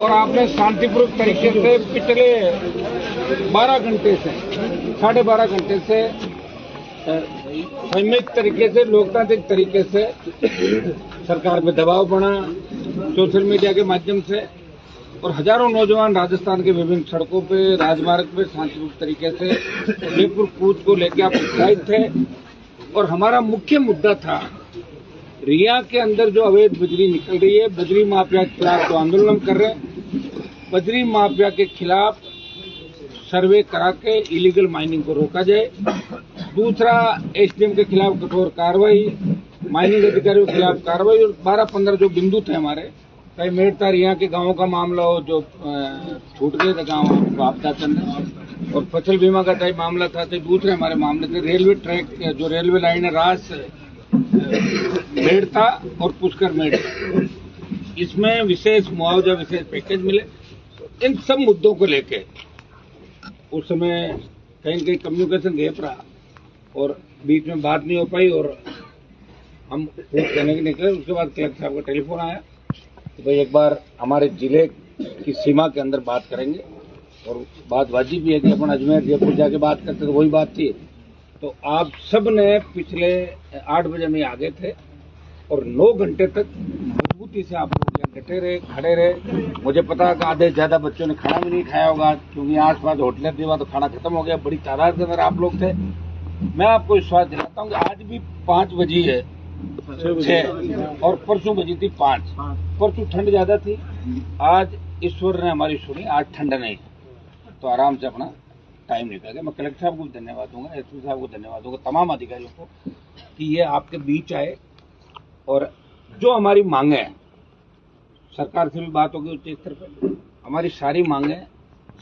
और आपने शांतिपूर्वक तरीके से पिछले 12 घंटे से 12.5 घंटे से संयमित तरीके से लोकतांत्रिक तरीके से सरकार पे दबाव बना सोशल मीडिया के माध्यम से और हजारों नौजवान राजस्थान के विभिन्न सड़कों पे राजमार्ग पे शांतिपूर्वक तरीके से जयपुर कूच को लेकर आप उत्साहित थे। और हमारा मुख्य मुद्दा था रिया के अंदर जो अवैध बजरी निकल रही है, बजरी माफिया के खिलाफ जो आंदोलन कर रहे हैं, बजरी माफिया के खिलाफ सर्वे करा के इलीगल माइनिंग को रोका जाए। दूसरा, एसडीएम के खिलाफ कठोर कार्रवाई, माइनिंग अधिकारियों के खिलाफ कार्रवाई। और 12-15 जो बिंदु थे हमारे, चाहे मेड़ता रिया के गांवों का मामला हो जो छूट गए थे गाँव आपदा चंद, और फसल बीमा का चाहे मामला था, तो दूसरे हमारे मामले थे रेलवे ट्रैक जो रेलवे लाइन है रास मेड़ता और पुष्कर मेड़ता, इसमें विशेष मुआवजा विशेष पैकेज मिले। इन सब मुद्दों को लेके उस समय कहीं कम्युनिकेशन गैप रहा और बीच में बात नहीं हो पाई और हम कहने के निकले। उसके बाद कलेक्टर साहब का टेलीफोन आया कि भाई एक बार हमारे जिले की सीमा के अंदर बात करेंगे। और बात वाजिब भी है कि अपन अजमेर जयपुर जाके बात करते तो वही बात थी। तो आप सब ने पिछले 8 बजे में आ गए थे और 9 घंटे तक मजबूती से आप लोग यहाँ डटे रहे, खड़े रहे। मुझे पता है कि आधे से ज्यादा बच्चों ने खाना भी नहीं खाया होगा क्योंकि आसपास होटलें थी, वहाँ तो खाना खत्म हो गया। बड़ी तादाद के अंदर आप लोग थे। मैं आपको विश्वास दिलाता हूँ कि आज भी 5 बजी है 6 और परसों बजी थी 5। परसों ठंड ज्यादा थी, आज ईश्वर ने हमारी सुनी, आज ठंड नहीं। तो आराम से अपना टाइम निकल गया। मैं कलेक्टर साहब को भी धन्यवाद दूंगा, एसपी साहब को धन्यवाद दूंगा, तमाम अधिकारियों को कि ये आपके बीच आए और जो हमारी मांगे हैं, सरकार से भी बात होगी उच्च स्तर पर, हमारी सारी मांगे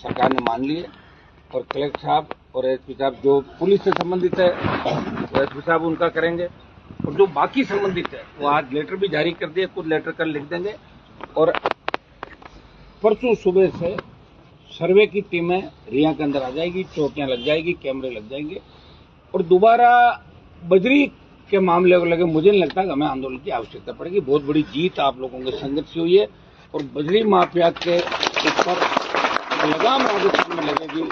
सरकार ने मान ली है। और कलेक्टर साहब और एसपी साहब जो पुलिस से संबंधित है तो एसपी साहब उनका करेंगे और जो बाकी संबंधित है वो आज लेटर भी जारी कर दिए, कुछ लेटर कल लिख देंगे। और परसों सुबह से सर्वे की टीमें रिया के अंदर आ जाएगी, चौकियां लग जाएगी, कैमरे लग जाएंगे और दोबारा बजरी के मामले को लेकर मुझे नहीं लगता कि हमें आंदोलन की आवश्यकता पड़ेगी। बहुत बड़ी जीत आप लोगों के संघर्ष से हुई है और बजरी माफिया के ऊपर लगाम राजस्थान में लगेगी।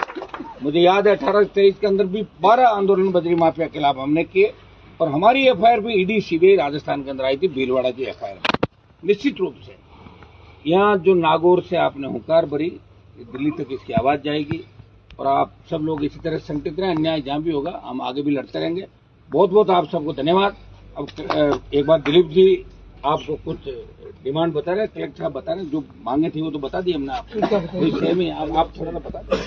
मुझे याद है 18-23 के अंदर भी 12 आंदोलन बजरी माफिया के खिलाफ हमने किए और हमारी एफआईआर भी ईडी सीबीआई राजस्थान के अंदर आई थी, भीलवाड़ा की एफआईआर। निश्चित रूप से यहाँ जो नागौर से आपने हुंकार भरी, दिल्ली तक इसकी आवाज जाएगी और आप सब लोग इसी तरह संगठित रहें। अन्याय जहां भी होगा हम आगे भी लड़ते रहेंगे। बहुत बहुत आप सबको धन्यवाद। अब एक बार दिलीप जी आपको कुछ डिमांड बता रहे, कलेक्टर साहब बता रहे, जो मांगे थी वो तो बता दी हमने आपको, सेम ही आप थोड़ा सा बता दें।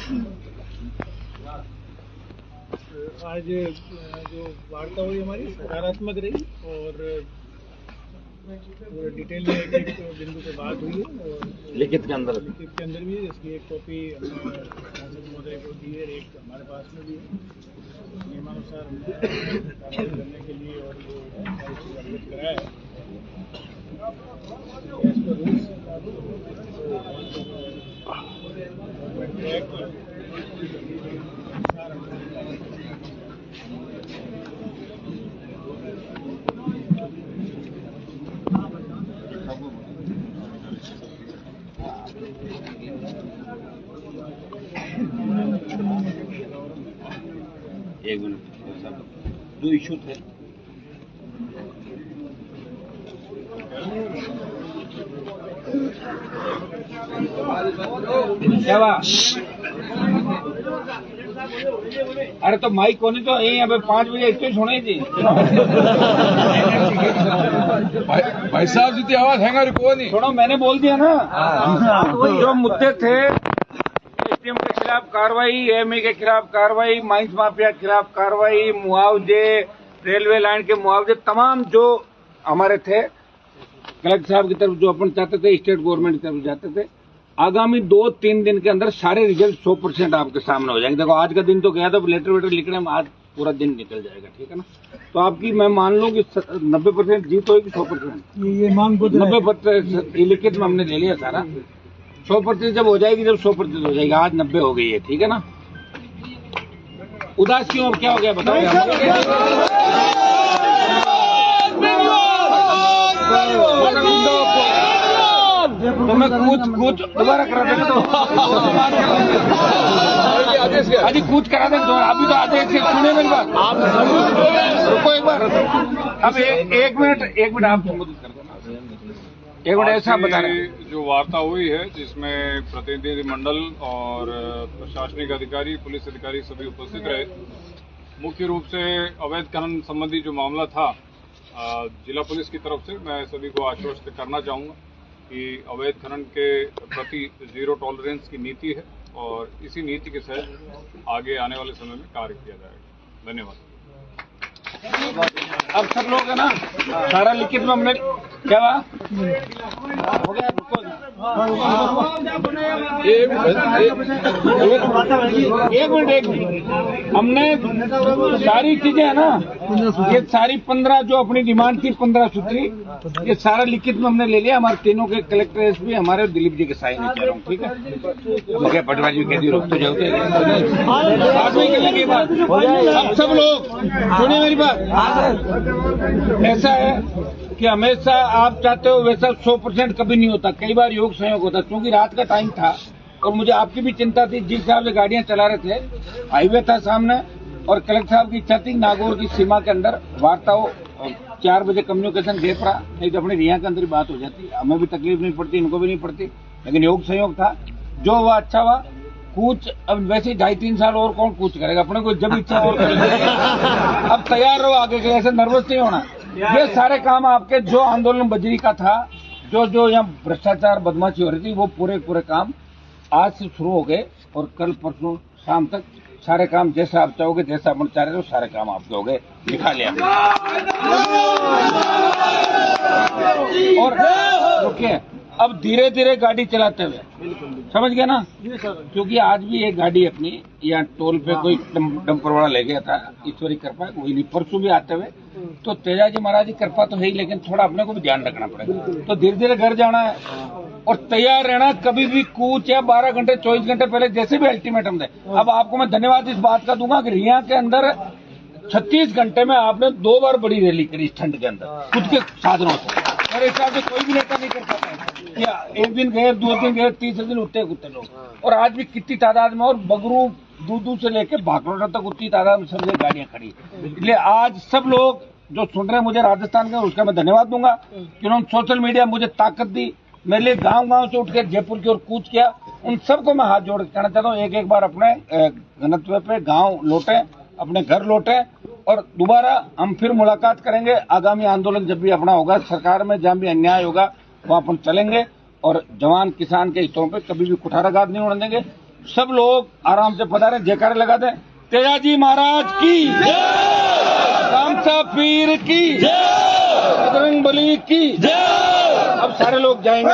आज जो वार्ता हुई हमारी सकारात्मक रही और डिटेल में एक बिंदु पे बात हुई है और लिखित के अंदर भी है, जिसकी एक कॉपी सांसद महोदय को दी है, एक हमारे पास में भी है। नियमानुसार कार्रवाई करने के लिए और जो अवगत कराया है एक मिनट, जो इशू थे क्या अरे तो माइक कोनी तो यही अब 5 बजे इतने सुने थी भाई साहब जितनी आवाज है को नहीं सुनो, मैंने बोल दिया ना। जो मुद्दे थे, एसडीएम के खिलाफ कार्रवाई, एएमई के खिलाफ कार्रवाई, माइंस माफिया के खिलाफ कार्रवाई, मुआवजे, रेलवे लाइन के मुआवजे, तमाम जो हमारे थे कलेक्टर साहब की तरफ जो अपन चाहते थे, स्टेट गवर्नमेंट की तरफ जाते थे, आगामी 2-3 दिन के अंदर सारे रिजल्ट 100% आपके सामने हो जाएंगे। देखो आज का दिन तो गया था, लेटर वेटर लिखने में आज पूरा दिन निकल जाएगा, ठीक है ना। तो आपकी मैं मान लूं कि 90% जीत होगी, 100% ये मांग 90% लिखित में हमने ले लिया सारा। 100% जब हो जाएगी, जब 100% हो जाएगी, आज 90 हो गई है, ठीक है ना। उदास क्यों, अब क्या हो गया बताओ। तो मैं कूच दोबारा करा देगा तो अजी कूच करा देंगे तो अभी तो आदेश से सुने मेरी बात। आप रुको एक बार, अब एक मिनट आप संबोधित कर दो। एक मिनट ऐसा बता रहे जो वार्ता हुई है जिसमें प्रतिनिधि मंडल और प्रशासनिक अधिकारी, पुलिस अधिकारी सभी उपस्थित रहे। मुख्य रूप से अवैध खनन संबंधी जो मामला था, जिला पुलिस की तरफ से मैं सभी को आश्वस्त करना चाहूंगा कि अवैध खनन के प्रति जीरो टॉलरेंस की नीति है और इसी नीति के तहत आगे आने वाले समय में कार्य किया जाएगा। धन्यवाद। अब सब लोग है ना, सारा लिखित में हमने क्या हो गया। एक मिनट हमने सारी चीजें है ना, ये सारी 15 जो अपनी डिमांड थी 15 सूत्री, ये सारा लिखित में हमने ले लिया। हमारे तीनों के कलेक्टर एसपी हमारे दिलीप जी के साइन कह रहा हूँ, ठीक है। तो क्या पटवारी जी कहती रोक तो जाओ अब सब लोग सुनिए मेरी बात। ऐसा है कि हमेशा आप चाहते हो वैसा 100% कभी नहीं होता, कई बार योग संयोग होता। क्योंकि रात का टाइम था और मुझे आपकी भी चिंता थी, जिस हिसाब से गाड़ियां चला रहे थे, हाईवे था सामने और कलेक्टर साहब की इच्छा थी नागौर की सीमा के अंदर वार्ता हो, 4 बजे कम्युनिकेशन गैप रहा, नहीं तो अपने रिया के अंदर ही बात हो जाती। हमें भी तकलीफ नहीं पड़ती, इनको भी नहीं पड़ती, लेकिन योग संयोग था। जो हुआ अच्छा हुआ। कूच अब वैसे ही 2.5-3 साल और कौन कूच करेगा, अपने को जब इच्छा और अब तैयार रहो आगे के, ऐसे नर्वस नहीं होना। ये सारे काम आपके जो आंदोलन बजरी का था, जो यहाँ भ्रष्टाचार बदमाशी हो रही थी, वो पूरे काम आज से शुरू हो गए और कल परसों शाम तक सारे काम जैसा आप चाहोगे, जैसा अपन चाह रहे हो, सारे काम आपके हो गए, दिखा लिया। और रुकिए, अब धीरे धीरे गाड़ी चलाते हुए, समझ गए ना, क्योंकि आज भी एक गाड़ी अपनी यहाँ टोल पे कोई डंपर वाला ले गया था, ईश्वरी कृपा वही नहीं, परसों भी आते हुए। तो तेजाजी महाराज की कृपा तो है ही, लेकिन थोड़ा अपने को भी ध्यान रखना पड़ेगा। तो धीरे धीरे घर जाना है और तैयार रहना, कभी भी कूच या 12 घंटे 24 घंटे पहले जैसे भी अल्टीमेटम दे। अब आपको मैं धन्यवाद इस बात का दूंगा कि रिया के अंदर 36 घंटे में आपने 2 बार बड़ी रैली करी इस ठंड के अंदर खुद के साधनों से। मेरे हिसाब से कोई भी नेता नहीं कर पाता है। या एक दिन गए, 2 दिन गए, तीसरे दिन उठते लोग। और आज भी कितनी तादाद में, और बगरू दूध से लेके भाखरोटा तक उतनी तादाद में सब गाड़ियां खड़ी। इसलिए आज सब लोग जो सुन रहे हैं मुझे राजस्थान के, उसका मैं धन्यवाद दूंगा कि उन्होंने सोशल मीडिया मुझे ताकत दी, मेरे लिए गांव से उठ के जयपुर की ओर कूच किया। उन सबको मैं हाथ जोड़ कहना चाहता हूँ, एक बार अपने घनत्व पे गांव लौटे, अपने घर लौटे और दोबारा हम फिर मुलाकात करेंगे। आगामी आंदोलन जब भी अपना होगा, सरकार में जहां भी अन्याय होगा वहां अपन चलेंगे और जवान किसान के हितों पे कभी भी कुठाराघात नहीं होने देंगे। सब लोग आराम से पधारें, जयकारे लगा दें। तेजाजी महाराज की जय, कामसा पीर की जय, बजरंग बली की जय। अब सारे लोग जाएंगे।